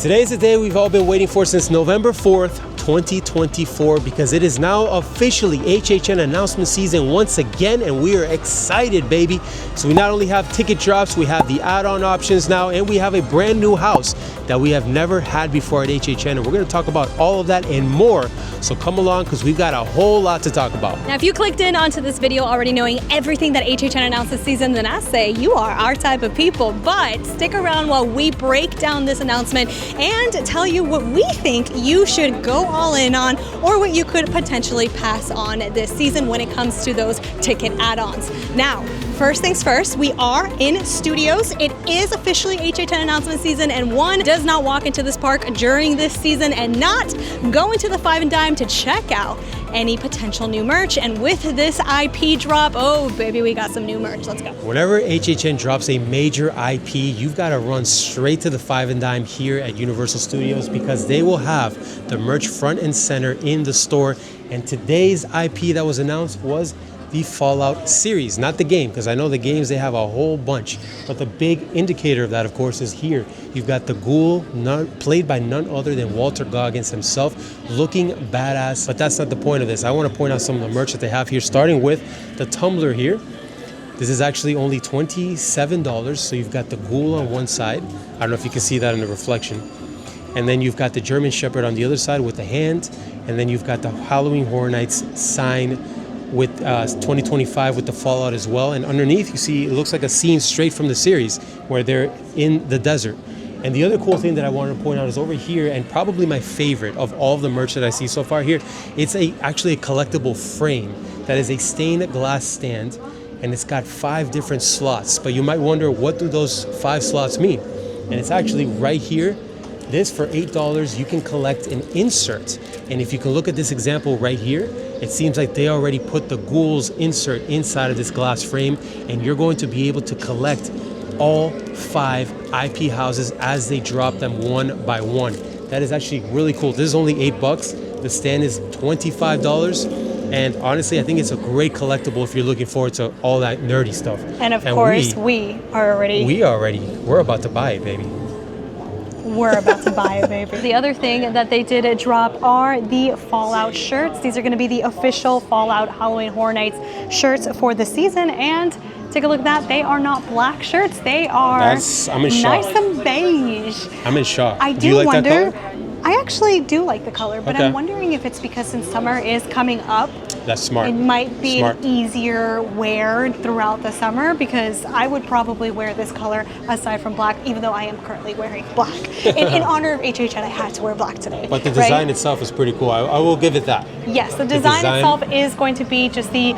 Today is the day we've all been waiting for since November 4th, 2024, because it is now officially HHN announcement season once again, and we are excited, baby. So we not only have ticket drops, we have the add-on options now, and we have a brand new house that we have never had before at HHN, and we're going to talk about all of that and more. So come along, because we've got a whole lot to talk about. Now, if you clicked in onto this video already knowing everything that HHN announced this season, then I say you are our type of people. But stick around while we break down this announcement and tell you what we think you should go all in on, or what you could potentially pass on this season when it comes to those ticket add-ons. Now, first things first, we are in studios. It is officially HHN announcement season, and one does not walk into this park during this season and not go into the Five and Dime to check out any potential new merch. And with this IP drop, oh baby, we got some new merch. Let's go. Whenever HHN drops a major IP, you've got to run straight to the Five and Dime here at Universal Studios, because they will have the merch front and center in the store. And today's IP that was announced was the Fallout series, not the game, because I know the games, they have a whole bunch. But the big indicator of that, of course, is here. You've got the ghoul, played by none other than Walter Goggins himself, looking badass. But that's not the point of this. I want to point out some of the merch that they have here, starting with the tumbler here. This is actually only $27. So you've got the ghoul on one side. I don't know if you can see that in the reflection. And then you've got the German Shepherd on the other side with the hand. And then you've got the Halloween Horror Nights sign with 2025 with the Fallout as well. And underneath, you see, it looks like a scene straight from the series where they're in the desert. And the other cool thing that I wanted to point out is over here, and probably my favorite of all of the merch that I see so far here, it's actually a collectible frame that is a stained glass stand, and it's got 5 different slots. But you might wonder, what do those 5 slots mean? And it's actually right here. This, for $8, you can collect an insert. And if you can look at this example right here, it seems like they already put the ghoul's insert inside of this glass frame, and you're going to be able to collect all 5 IP houses as they drop them one by one. That is actually really cool. This is only $8. The stand is $25. And honestly, I think it's a great collectible if you're looking forward to all that nerdy stuff. And of course, we're about to buy it, baby. We're about to buy it, baby. The other thing that they did drop are the Fallout shirts. These are going to be the official Fallout Halloween Horror Nights shirts for the season. And take a look at that. They are not black shirts. They are nice and beige. I'm in shock. Do you like wonder? That color? I actually do like the color, but I'm wondering if it's because since summer is coming up, that's smart. It might be an easier wear throughout the summer, because I would probably wear this color aside from black, even though I am currently wearing black. In honor of HHN, I had to wear black today. But the design itself is pretty cool. I will give it that. Yes, the design itself is going to be just the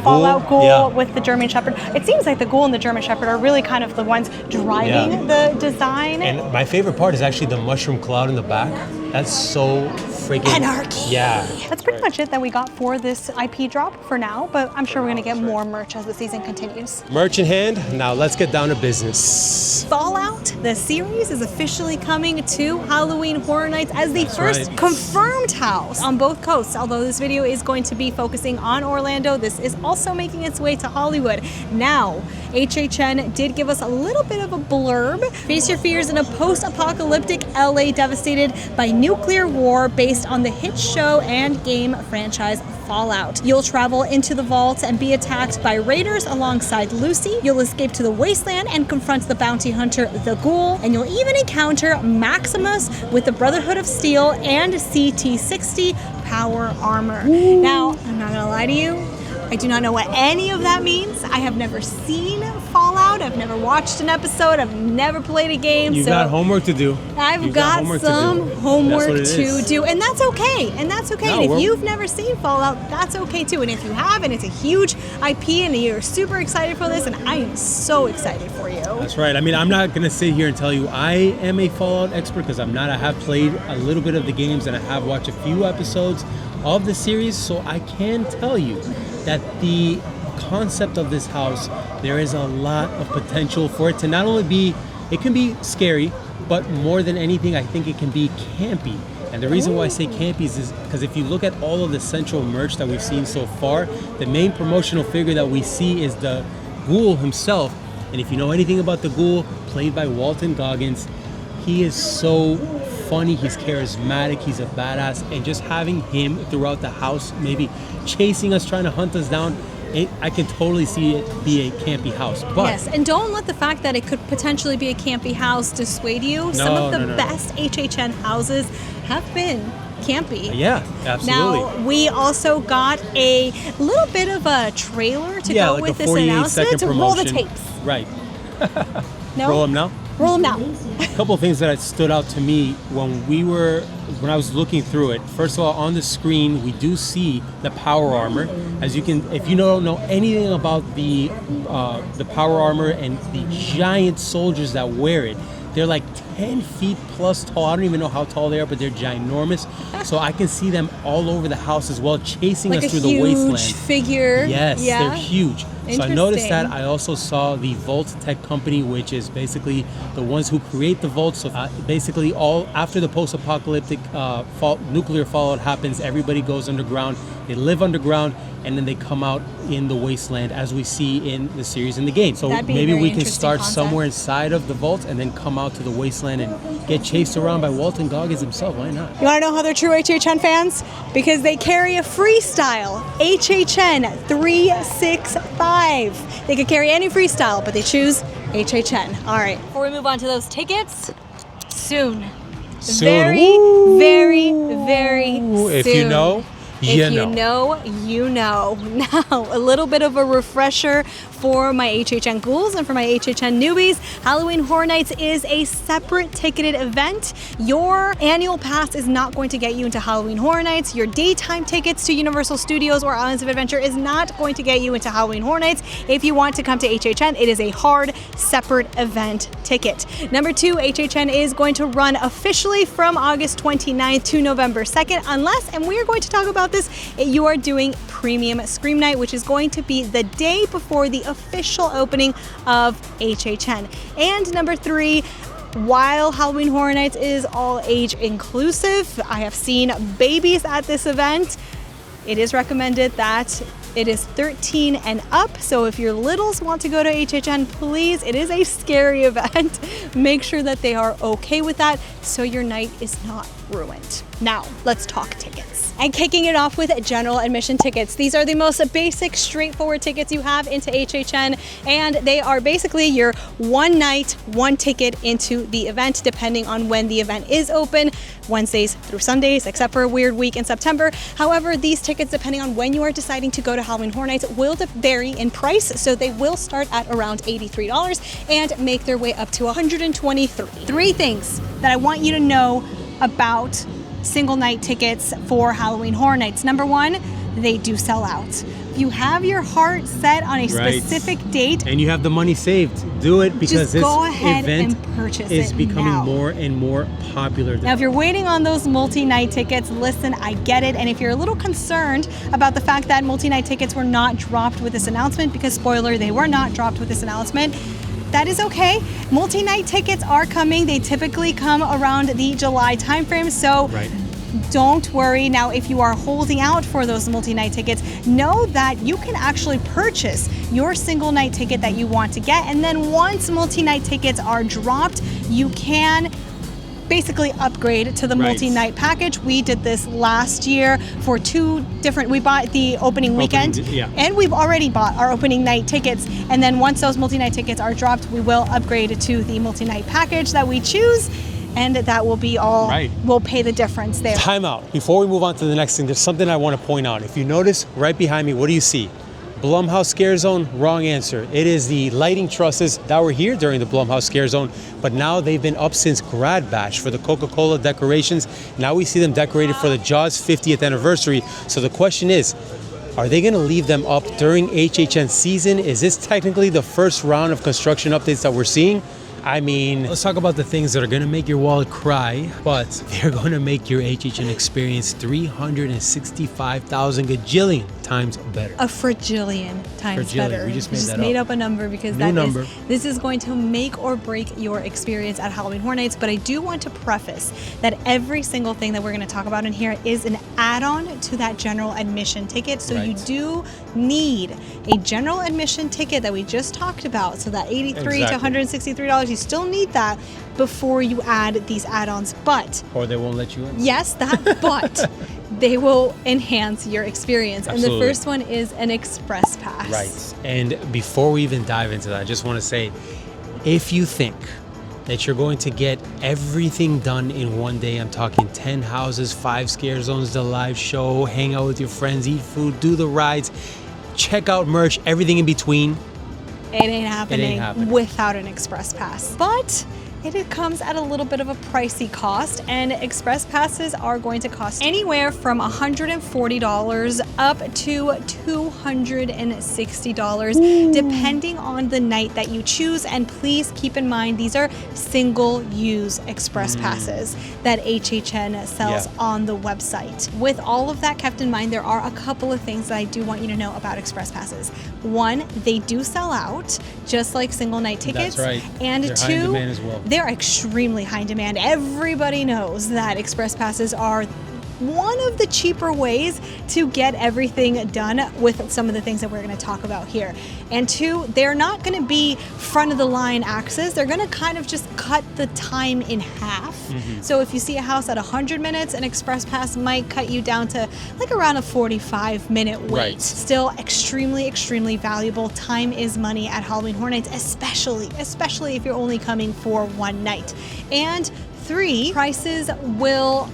Fallout ghoul with the German Shepherd. It seems like the ghoul and the German Shepherd are really kind of the ones driving the design. And my favorite part is actually the mushroom cloud in the back. That's so freaking anarchy. Yeah. That's pretty much it that we got for this IP drop for now, but I'm sure we're going to get more merch as the season continues. Merch in hand. Now let's get down to business. Fallout, the series, is officially coming to Halloween Horror Nights as the first confirmed house on both coasts. Although this video is going to be focusing on Orlando, this is also making its way to Hollywood. Now, HHN did give us a little bit of a blurb. Face your fears in a post-apocalyptic LA devastated by nuclear war based on the hit show and game franchise Fallout. You'll travel into the vault and be attacked by raiders alongside Lucy. You'll escape to the wasteland and confront the bounty hunter, the Ghoul, and you'll even encounter Maximus with the Brotherhood of Steel and CT-60 power armor. Ooh. Now, I'm not gonna lie to you, I do not know what any of that means. I have never seen Fallout. I've never watched an episode. I've never played a game. You've got homework to do. I've got some homework to do. And that's okay. And that's okay. No, and if you've never seen Fallout, that's okay too. And if you have, and it's a huge IP and you're super excited for this, and I am so excited for you. That's right. I mean, I'm not going to sit here and tell you I am a Fallout expert, because I'm not. I have played a little bit of the games and I have watched a few episodes of the series. So I can tell you that the concept of this house, there is a lot of potential for it to not only be, it can be scary, but more than anything, I think it can be campy. And the reason why I say campy is because if you look at all of the central merch that we've seen so far, the main promotional figure that we see is the Ghoul himself. And if you know anything about the Ghoul, played by Walton Goggins, He is so funny, he's charismatic, he's a badass, and just having him throughout the house, maybe chasing us, trying to hunt us down, I can totally see it be a campy house. But yes, and don't let the fact that it could potentially be a campy house dissuade you. Some of the best HHN houses have been campy. Yeah, absolutely. Now, we also got a little bit of a trailer to go like with a this announcement. promotion. Roll the tapes. Right. No? Roll them now? Roll them now. A couple of things that stood out to me when I was looking through it. First of all, on the screen, we do see the power armor. As you can, if you don't know anything about the power armor and the giant soldiers that wear it, they're like 10 feet plus tall. I don't even know how tall they are, but they're ginormous. So I can see them all over the house as well, chasing us through the wasteland. Like a huge figure. Yes, they're huge. So I noticed that. I also saw the Vault Tech Company, which is basically the ones who create the vault. So basically, all after the post-apocalyptic nuclear fallout happens, everybody goes underground. They live underground, and then they come out in the wasteland, as we see in the series in the game. So maybe we can start somewhere inside of the vault and then come out to the wasteland and get chased around by Walton Goggins himself. Why not? You want to know how they're true HHN fans? Because they carry a freestyle HHN 365. They could carry any freestyle, but they choose HHN. All right. Before we move on to those tickets, soon. Very, Ooh. very, very soon. If you know, you know. Now, a little bit of a refresher for my HHN ghouls and for my HHN newbies. Halloween Horror Nights is a separate ticketed event. Your annual pass is not going to get you into Halloween Horror Nights. Your daytime tickets to Universal Studios or Islands of Adventure is not going to get you into Halloween Horror Nights. If you want to come to HHN, it is a hard, separate event ticket. Number 2, HHN is going to run officially from August 29th to November 2nd, unless, and we are going to talk about this, you are doing Premium Scream Night, which is going to be the day before the official opening of HHN. And number 3, while Halloween Horror Nights is all age inclusive, I have seen babies at this event. It is recommended that it is 13 and up, so if your littles want to go to HHN, please, it is a scary event. Make sure that they are okay with that so your night is not ruined. Now, let's talk tickets. And kicking it off with general admission tickets. These are the most basic, straightforward tickets you have into HHN, and they are basically your one night, one ticket into the event, depending on when the event is open, Wednesdays through Sundays, except for a weird week in September. However, these tickets, depending on when you are deciding to go to Halloween Horror Nights, will vary in price, so they will start at around $83 and make their way up to $123. 3 things that I want you to know about single night tickets for Halloween Horror Nights. Number 1, they do sell out. If you have your heart set on a specific date and you have the money saved, do it, because this event is becoming more and more popular. Now, if you're waiting on those multi-night tickets, listen, I get it. And if you're a little concerned about the fact that multi-night tickets were not dropped with this announcement, because spoiler, they were not dropped with this announcement, that is okay. Multi-night tickets are coming. They typically come around the July timeframe, so don't worry. Now, if you are holding out for those multi-night tickets, know that you can actually purchase your single night ticket that you want to get, and then once multi-night tickets are dropped, you can basically upgrade to the multi-night package. We did this last year for 2 different, we bought the opening weekend, and we've already bought our opening night tickets, and then once those multi-night tickets are dropped, we will upgrade to the multi-night package that we choose, and that will be all, we'll pay the difference there. Time out. Before we move on to the next thing, there's something I want to point out. If you notice, right behind me, what do you see? Blumhouse Scare Zone? Wrong answer. It is the lighting trusses that were here during the Blumhouse Scare Zone, but now they've been up since Grad Bash for the Coca-Cola decorations. Now we see them decorated for the Jaws 50th anniversary. So the question is, are they going to leave them up during HHN season? Is this technically the first round of construction updates that we're seeing? I mean, let's talk about the things that are going to make your wallet cry, but they're going to make your HHN experience 365,000 gajillion times better. A fragillion times better. We just made that made up. up a number because this is going to make or break your experience at Halloween Horror Nights. But I do want to preface that every single thing that we're going to talk about in here is an add-on to that general admission ticket. So you do need a general admission ticket that we just talked about. So that $83 to $163, you still need that before you add these add-ons. But or they won't let you in. Yes, that but they will enhance your experience. Absolutely. And the first one is an express pass. Right. And before we even dive into that, I just want to say, if you think that you're going to get everything done in one day, I'm talking 10 houses, 5 scare zones, the live show, hang out with your friends, eat food, do the rides, check out merch, everything in between. It ain't happening without an express pass. But it comes at a little bit of a pricey cost, and express passes are going to cost anywhere from $140 up to $260, depending on the night that you choose. And please keep in mind, these are single-use express passes that HHN sells on the website. With all of that kept in mind, there are a couple of things that I do want you to know about express passes. One, they do sell out, just like single night tickets. That's right. And they're two, high in demand as well. They're extremely high in demand. Everybody knows that express passes are one of the cheaper ways to get everything done with some of the things that we're going to talk about here. And two, they're not going to be front of the line access. They're going to kind of just cut the time in half. So if you see a house at 100 minutes, an express pass might cut you down to like around a 45-minute wait. Right. Still extremely, extremely valuable. Time is money at Halloween Horror Nights, especially if you're only coming for one night. And three, prices will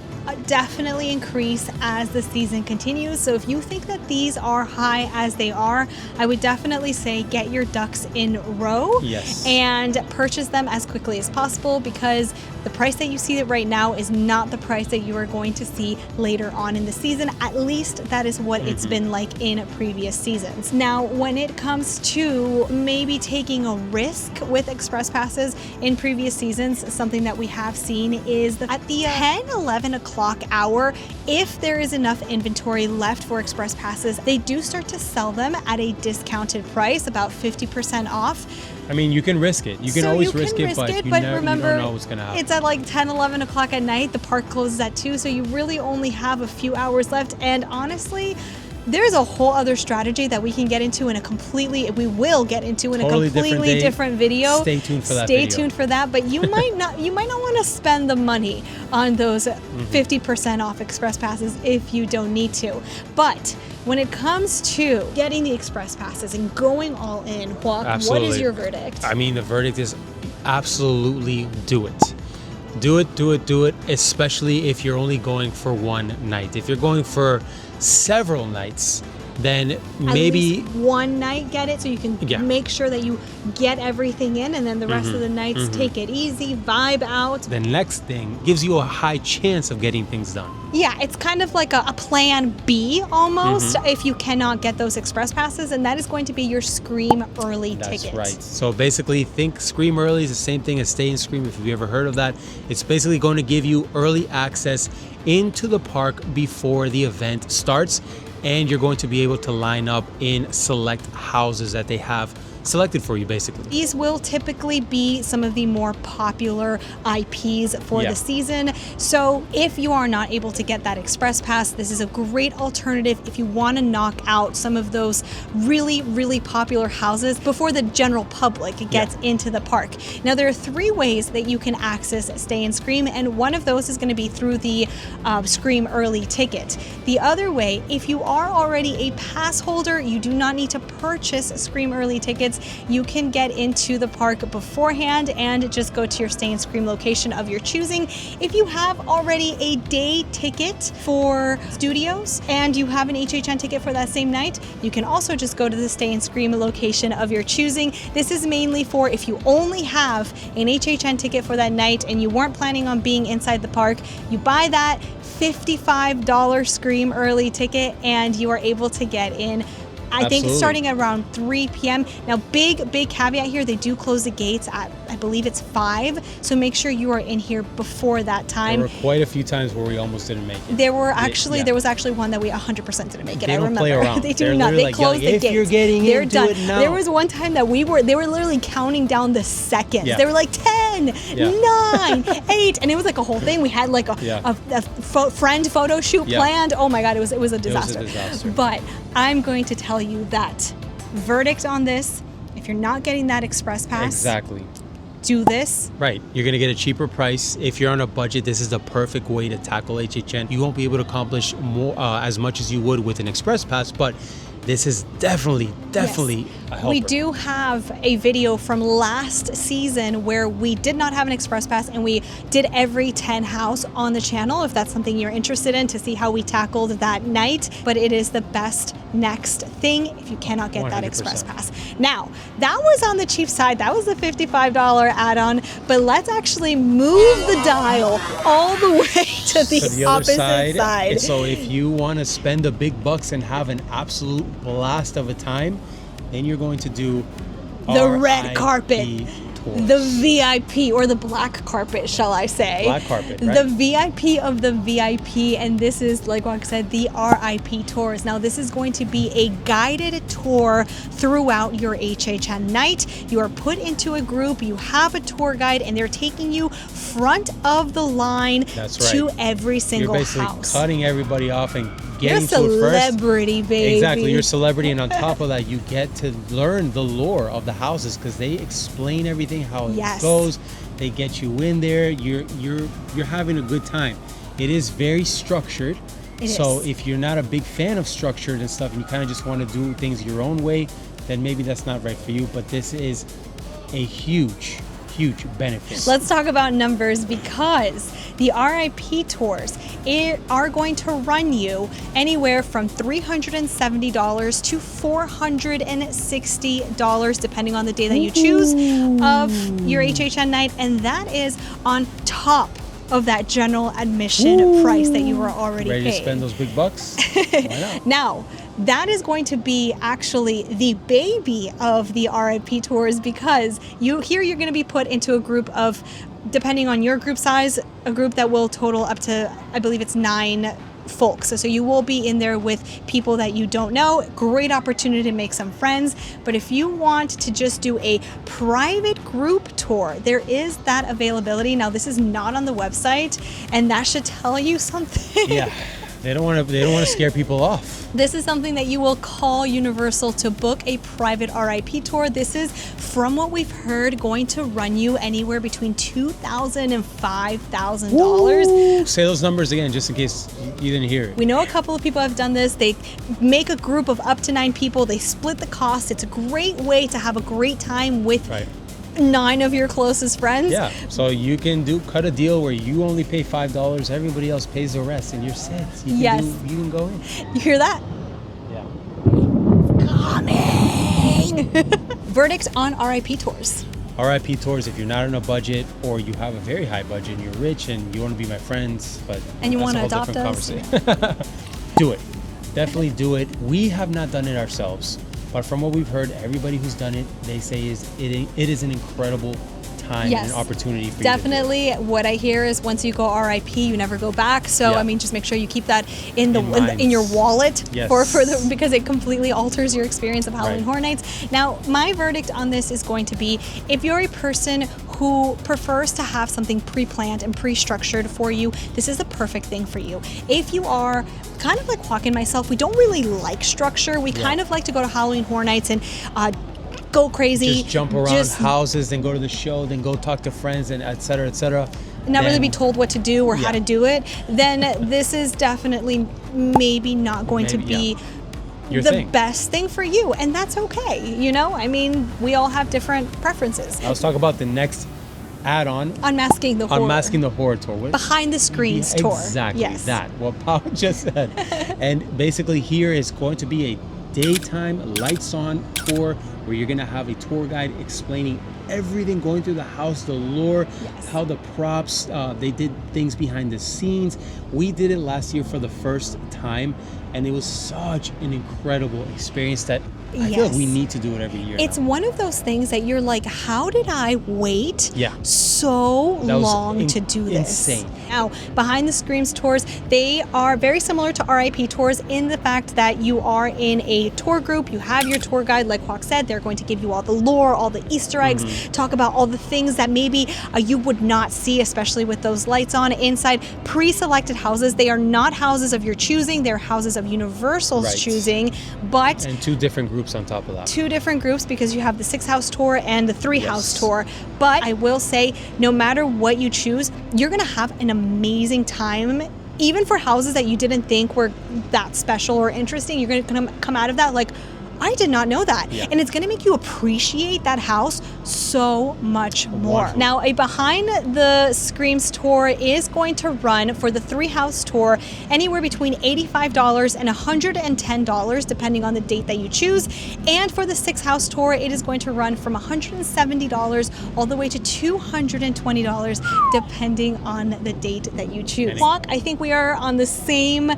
definitely increase as the season continues. So if you think that these are high as they are, I would definitely say get your ducks in row and purchase them as quickly as possible, because the price that you see right now is not the price that you are going to see later on in the season. At least that is what it's been like in previous seasons. Now, when it comes to maybe taking a risk with express passes in previous seasons, something that we have seen is that at the 10-11 o'clock hour, if there is enough inventory left for express passes, they do start to sell them at a discounted price, about 50% off. I mean, you can risk it. You can always risk it, but remember, you don't know what's going to happen. It's at like 10, 11 o'clock at night. The park closes at 2, so you really only have a few hours left. And honestly, there's a whole other strategy that we can get into in a completely different video. Stay tuned for that. Stay tuned for that. But you might not want to spend the money on those 50% off express passes if you don't need to. But when it comes to getting the express passes and going all in, what is your verdict? I mean, the verdict is absolutely do it. Do it, especially if you're only going for one night. If you're going for several nights, then maybe at least one night get it, so you can make sure that you get everything in, and then the rest of the nights take it easy, vibe out. The next thing gives you a high chance of getting things done. Yeah, it's kind of like a plan B almost if you cannot get those express passes, and that is going to be your Scream Early ticket. That's right. So basically, think Scream Early is the same thing as Stay and Scream, if you've ever heard of that. It's basically going to give you early access into the park before the event starts, and you're going to be able to line up in select houses that they have selected for you, basically. These will typically be some of the more popular IPs for the season. So if you are not able to get that express pass, this is a great alternative if you want to knock out some of those really, really popular houses before the general public gets into the park. Now, there are 3 ways that you can access Stay and Scream, and one of those is going to be through the Scream Early ticket. The other way, if you are already a pass holder, you do not need to purchase Scream Early tickets. You can get into the park beforehand and just go to your Stay and Scream location of your choosing. If you have already a day ticket for studios and you have an HHN ticket for that same night, you can also just go to the Stay and Scream location of your choosing. This is mainly for if you only have an HHN ticket for that night and you weren't planning on being inside the park, you buy that $55 Scream Early ticket and you are able to get in I think starting around 3 p.m. Now, big caveat here, they do close the gates at, I believe it's 5, so make sure you are in here before that time. There were quite a few times where we almost didn't make it. There was actually one that we 100% didn't make it. They I don't remember. play around. They do not. They like, close the gates. If you're getting they're in, done. do it now. There was one time that they were literally counting down the seconds. Yeah. They were like 10, 9, 8, and it was like a whole thing. We had like a friend photo shoot planned. Oh my God, it was a disaster. It was a disaster. But I'm going to tell you that verdict on this: if you're not getting that express pass, exactly, do this. Right. You're going to get a cheaper price. If you're on a budget, this is the perfect way to tackle HHN. You won't be able to accomplish more as much as you would with an express pass, but this is definitely a helper. We do have a video from last season where we did not have an express pass and we did every 10 house on the channel, if that's something you're interested in, to see how we tackled that night. But it is the best next thing if you cannot get 100%. That express pass. Now, that was on the cheap side. That was a $55 add-on, but let's actually move the dial all the way to the opposite side. So if you want to spend the big bucks and have an absolute blast of a time, then you're going to do the red carpet, tours. The VIP, or the black carpet, shall I say. Black carpet, right? The VIP of the VIP, and this is, like Wak said, the R.I.P tours. Now, this is going to be a guided tour throughout your HHN night. You are put into a group, you have a tour guide, and they're taking you front of the line to every single house. You're basically cutting everybody off and getting to it first. You're a celebrity, baby. Exactly, you're a celebrity, and on top of that, you get to learn the lore of the houses because they explain everything, how it goes. They get you in there. You're having a good time. It is very structured. So if you're not a big fan of structured and stuff, and you kind of just want to do things your own way, then maybe that's not right for you. But this is a huge benefit. Let's talk about numbers, because the R.I.P tours are going to run you anywhere from $370 to $460, depending on the day that you choose of your HHN night, and that is on top of that general admission price that you were already ready paid. To spend those big bucks? Why not? Now, that is going to be actually the baby of the R.I.P tours, because you're going to be put into a group of, depending on your group size, a group that will total up to, I believe it's 9 folks. So you will be in there with people that you don't know. Great opportunity to make some friends. But if you want to just do a private group tour, there is that availability. Now, this is not on the website, and that should tell you something. Yeah. They don't want to scare people off. This is something that you will call Universal to book a private R.I.P tour. This is, from what we've heard, going to run you anywhere between $2,000 and $5,000. Say those numbers again, just in case you didn't hear it. We know a couple of people have done this. They make a group of up to 9 people. They split the cost. It's a great way to have a great time with 9 of your closest friends. Yeah, so you can cut a deal where you only pay $5, everybody else pays the rest, and you're set. You can go in. You hear that? Yeah. Coming! Verdict on R.I.P tours. R.I.P tours, if you're not on a budget, or you have a very high budget and you're rich and you want to be my friends, and you want to adopt us, do it. Definitely do it. We have not done it ourselves. But from what we've heard, everybody who's done it, they say it is an incredible time and an opportunity for definitely. you to do. What I hear is once you go R.I.P, you never go back. So I mean, just make sure you keep that in your wallet because it completely alters your experience of Halloween Horror Nights. Now, my verdict on this is going to be, if you're a person who prefers to have something pre-planned and pre-structured for you, this is a perfect thing for you. If you are kind of like Joaquin and myself, we don't really like structure. We kind of like to go to Halloween Horror Nights and go crazy. Just jump around houses, then go to the show, then go talk to friends, and et cetera, et cetera. Not really be told what to do or how to do it. Then this is definitely maybe not going to be the best thing for you, and that's okay. I mean, we all have different preferences. Now let's talk about the next add-on. Unmasking the Horror. Unmasking the Horror tour. Behind the Screens tour. Exactly. That. What Pao just said. And basically here is going to be a daytime lights on tour where you're gonna have a tour guide explaining everything going through the house, the lore, how the props, they did things behind the scenes. We did it last year for the first time, and it was such an incredible experience that I feel like we need to do it every year. It's one of those things that you're like, how did I wait so long to do this? Insane. Now, behind the screens tours, they are very similar to R.I.P tours in the fact that you are in a tour group. You have your tour guide, like Hawk said. They're going to give you all the lore, all the Easter eggs, talk about all the things that maybe you would not see, especially with those lights on inside pre-selected houses. They are not houses of your choosing. They're houses of Universal's choosing, but and 2 different groups on top of that. 2 different groups, because you have the 6-house tour and the 3-house tour. But I will say, no matter what you choose, you're going to have an amazing time. Even for houses that you didn't think were that special or interesting, you're going to come out of that like, I did not know that. And it's going to make you appreciate that house so much more. Now, a behind the screens tour is going to run for the 3-house tour anywhere between $85 and $110, depending on the date that you choose. And for the 6-house tour, it is going to run from $170 all the way to $220, depending on the date that you choose. Walk, I think we are on the same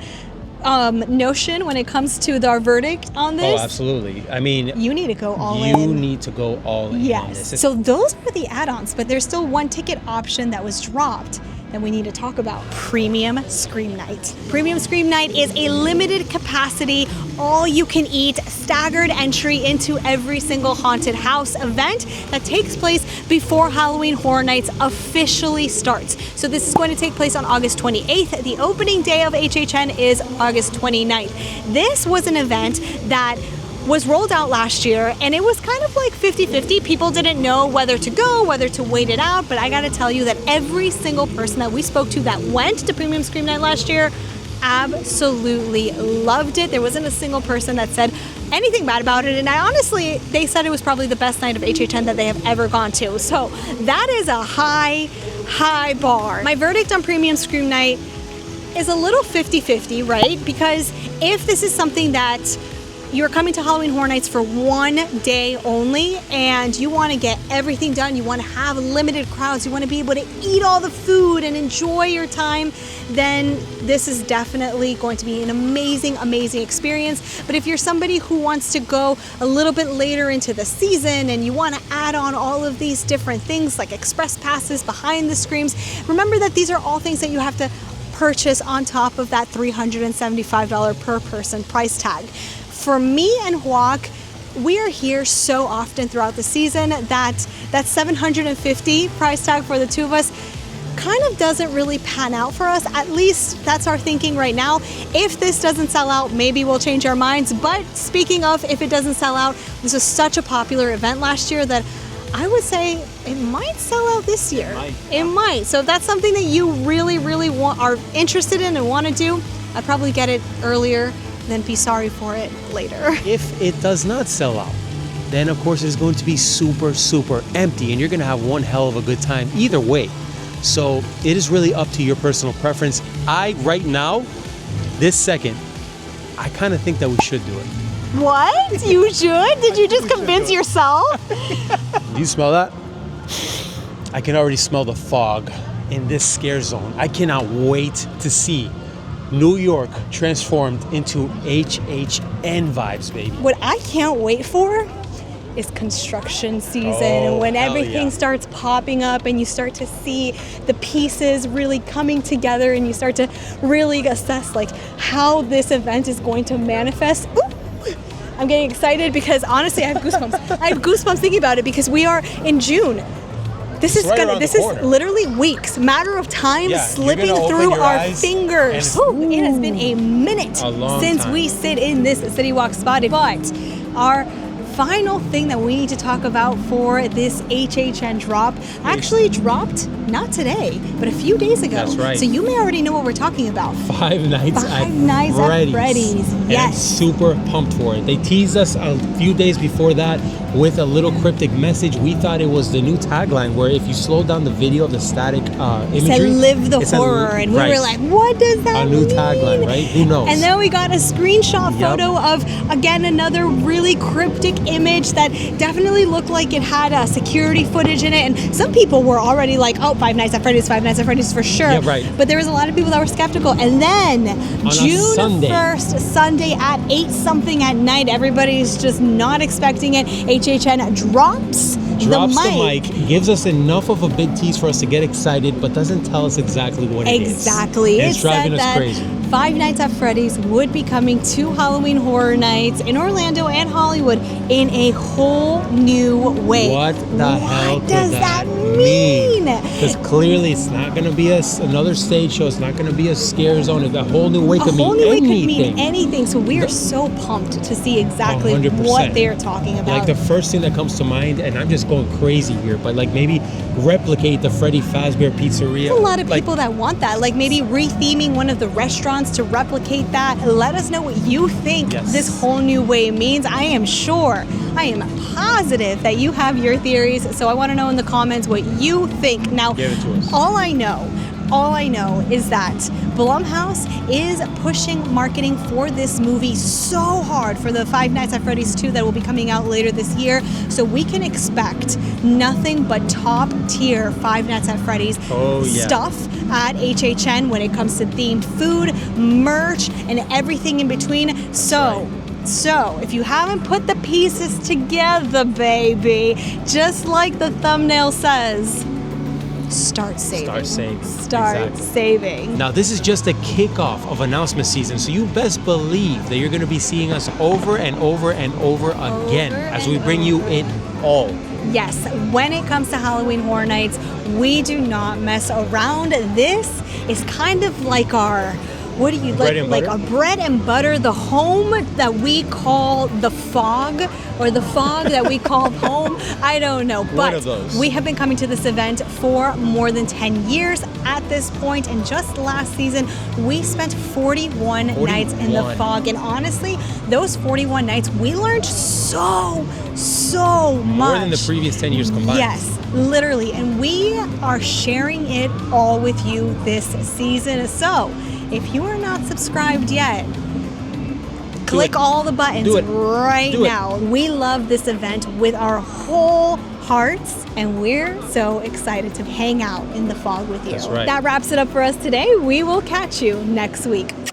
notion when it comes to our verdict on this. Oh, absolutely. I mean, you need to go all in. You need to go all in. Yes. So those are the add-ons, but there's still one ticket option that was dropped that we need to talk about. Premium Scream Night. Premium Scream Night is a limited capacity, all you can eat, staggered entry into every single haunted house event that takes place before Halloween Horror Nights officially starts. So this is going to take place on August 28th. The opening day of HHN is August 29th. This was an event that was rolled out last year, and it was kind of like 50-50. People didn't know whether to go, whether to wait it out, but I gotta tell you that every single person that we spoke to that went to Premium Scream Night last year absolutely loved it. There wasn't a single person that said anything bad about it, and they said it was probably the best night of HHN that they have ever gone to. So that is a high bar. My verdict on Premium Scream Night is a little 50-50, right? Because if this is something that you're coming to Halloween Horror Nights for one day only, and you want to get everything done, you want to have limited crowds, you want to be able to eat all the food and enjoy your time, then this is definitely going to be an amazing experience. But if you're somebody who wants to go a little bit later into the season and you want to add on all of these different things like express passes, behind the screams, remember that these are all things that you have to purchase on top of that $375 per person price tag. For me and Huac, we are here so often throughout the season that $750 price tag for the 2 of us kind of doesn't really pan out for us. At least that's our thinking right now. If this doesn't sell out, maybe we'll change our minds. But speaking of, if it doesn't sell out, this was such a popular event last year that I would say it might sell out this year. It might. So if that's something that you really are interested in and want to do, I'd probably get it earlier, then be sorry for it later. If it does not sell out, then of course it's going to be super empty, and you're going to have one hell of a good time either way. So it is really up to your personal preference. Right now, this second, I kind of think that we should do it. What? You should? Did you just convince yourself? Do you smell that? I can already smell the fog in this scare zone. I cannot wait to see New York transformed into HHN vibes, baby. What I can't wait for is construction season, when everything starts popping up and you start to see the pieces really coming together, and you start to really assess like how this event is going to manifest. Ooh, I'm getting excited because honestly I have goosebumps. I have goosebumps thinking about it because we are in June. This is literally weeks, matter of time, slipping through our fingers. It has been a minute since we sit in this City Walk spot. But our final thing that we need to talk about for this HHN drop actually dropped not today, but a few days ago. That's right. So you may already know what we're talking about. Five Nights at Freddy's. And I'm Yes. super pumped for it. They teased us a few days before that with a little cryptic message. We thought it was the new tagline where if you slow down the video of the static imagery, It said "Live the it said, horror," and we right, were like, "What does that a new mean?" tagline, right? Who knows? And then we got a screenshot Yep. photo of, again, another really cryptic image that definitely looked like it had security footage in it. And some people were already like, "Oh, Five Nights at Freddy's for sure." Yeah, right. But there was a lot of people that were skeptical. And then On a June Sunday. 1st, Sunday at 8 something at night, everybody's just not expecting it. HHN drops the mic. gives us enough of a big tease for us to get excited, but doesn't tell us exactly what it is. Exactly. And it's driving said us that crazy. Five Nights at Freddy's would be coming to Halloween Horror Nights in Orlando and Hollywood in a whole new way. What the hell does that mean? Because clearly it's not going to be another stage show. It's not going to be a scare zone. It's a whole new way A could whole mean new way could anything. mean anything. So we are so pumped to see exactly 100%. what they're talking about. Like the first thing that comes to mind, and I'm just going crazy here, but like maybe replicate the Freddy Fazbear Pizzeria. There's a lot of Like, people that want that, like maybe retheming one of the restaurants to replicate that. Let us know what you think Yes. this whole new way means. I am positive that you have your theories, so I want to know in the comments what you think. Now, Give it to us. all I know is that Blumhouse is pushing marketing for this movie so hard for the Five Nights at Freddy's 2 that will be coming out later this year. So we can expect nothing but top tier Five Nights at Freddy's stuff at HHN when it comes to themed food, merch, and everything in between. So if you haven't put the pieces together, baby, just like the thumbnail says, start saving. Start Exactly. saving. Now, this is just a kickoff of announcement season, so you best believe that you're going to be seeing us over and over and over again as we bring you it all. Yes, when it comes to Halloween Horror Nights, we do not mess around. This is kind of like our, what do you Bread and like butter? a bread and butter, the home that we call the fog, or the fog that we call home. I don't know, One but of those. we have been coming to this event for more than 10 years at this point, and just last season we spent 41 nights in the 41. fog, and honestly, those 41 nights we learned so much. More than the previous 10 years combined. Yes, literally. And we are sharing it all with you this season. So if you are not subscribed yet, click all the buttons right now. We love this event with our whole hearts, and we're so excited to hang out in the fog with you. That's right. That wraps it up for us today. We will catch you next week.